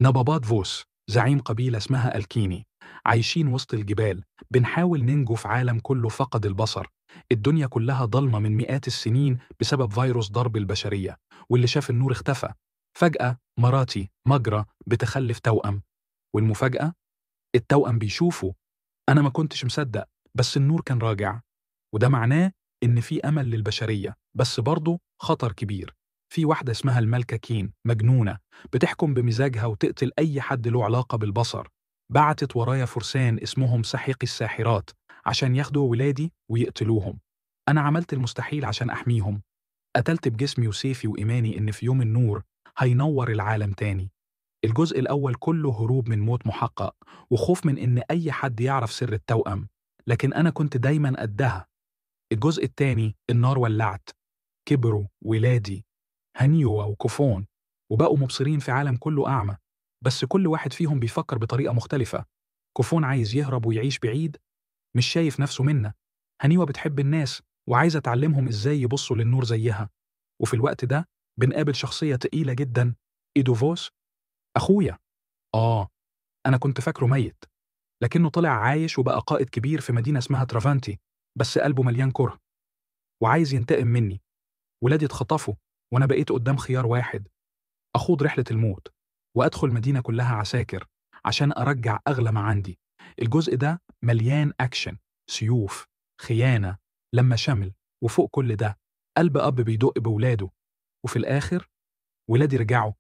نبابات فوس زعيم قبيلة اسمها الكيني، عايشين وسط الجبال، بنحاول ننجو في عالم كله فقد البصر. الدنيا كلها ضلمة من مئات السنين بسبب فيروس ضرب البشرية، واللي شاف النور اختفى. فجأة مراتي مجرى بتخلف توأم، والمفاجأة التوأم بيشوفوا. أنا ما كنتش مصدق، بس النور كان راجع، وده معناه إن في أمل للبشرية، بس برضه خطر كبير. في واحدة اسمها الملكة كين، مجنونة، بتحكم بمزاجها وتقتل أي حد له علاقة بالبصر. بعتت ورايا فرسان اسمهم سحيقي الساحرات عشان ياخدوا ولادي ويقتلوهم. أنا عملت المستحيل عشان أحميهم، قتلت بجسمي وسيفي وإيماني إن في يوم النور هينور العالم تاني. الجزء الأول كله هروب من موت محقق، وخوف من إن أي حد يعرف سر التوأم، لكن أنا كنت دايماً قدها. الجزء التاني النار ولعت، كبروا ولادي هنيوا وكوفون، وبقوا مبصرين في عالم كله أعمى، بس كل واحد فيهم بيفكر بطريقة مختلفة. كوفون عايز يهرب ويعيش بعيد، مش شايف نفسه منا. هنيوة بتحب الناس وعايزة تعلمهم إزاي يبصوا للنور زيها. وفي الوقت ده بنقابل شخصية تقيلة جدا، إيدوفوس، أخويا. أنا كنت فاكره ميت، لكنه طلع عايش وبقى قائد كبير في مدينة اسمها ترافانتي، بس قلبه مليان كره وعايز ينتقم مني. ولادي اتخطفوا، وأنا بقيت قدام خيار واحد: أخوض رحلة الموت وأدخل مدينة كلها عساكر عشان أرجع أغلى ما عندي. الجزء ده مليان أكشن، سيوف، خيانة، لما شمل، وفوق كل ده قلب أب بيدق بولاده. وفي الآخر ولادي رجعوا،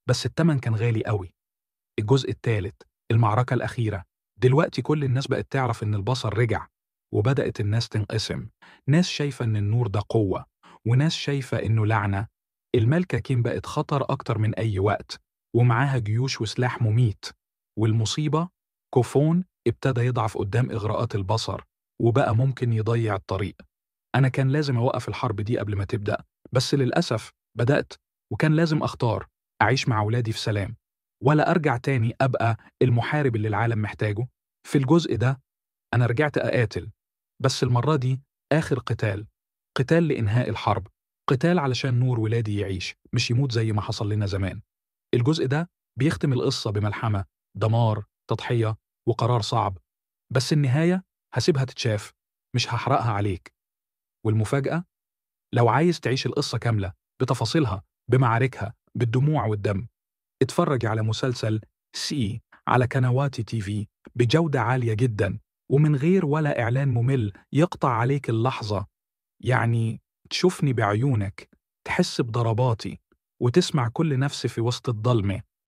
بس التمن كان غالي قوي. الجزء الثالث المعركة الأخيرة. دلوقتي كل الناس بقت تعرف إن البصر رجع، وبدأت الناس تنقسم. ناس شايفة إن النور ده قوة، وناس شايفة إنه لعنة. الملكة كين بقت خطر أكتر من أي وقت، ومعاها جيوش وسلاح مميت. والمصيبة، كوفون ابتدى يضعف قدام إغراءات البصر، وبقى ممكن يضيع الطريق. أنا كان لازم أوقف الحرب دي قبل ما تبدأ، بس للأسف بدأت، وكان لازم أختار: أعيش مع ولادي في سلام، ولا أرجع تاني أبقى المحارب اللي العالم محتاجه. في الجزء ده أنا رجعت أقاتل، بس المرة دي آخر قتال، قتال لإنهاء الحرب، قتال علشان نور ولادي يعيش مش يموت زي ما حصل لنا زمان. الجزء ده بيختم القصة بملحمة، دمار، تضحية، وقرار صعب، بس النهاية هسيبها تتشاف، مش هحرقها عليك. والمفاجأة، لو عايز تعيش القصة كاملة بتفاصيلها بمعاركها بالدموع والدم، اتفرج على مسلسل سي على قنوات تي في بجودة عالية جدا، ومن غير ولا إعلان ممل يقطع عليك اللحظة. يعني تشوفني بعيونك، تحس بضرباتي، وتسمع كل نفس في وسط الضلمة.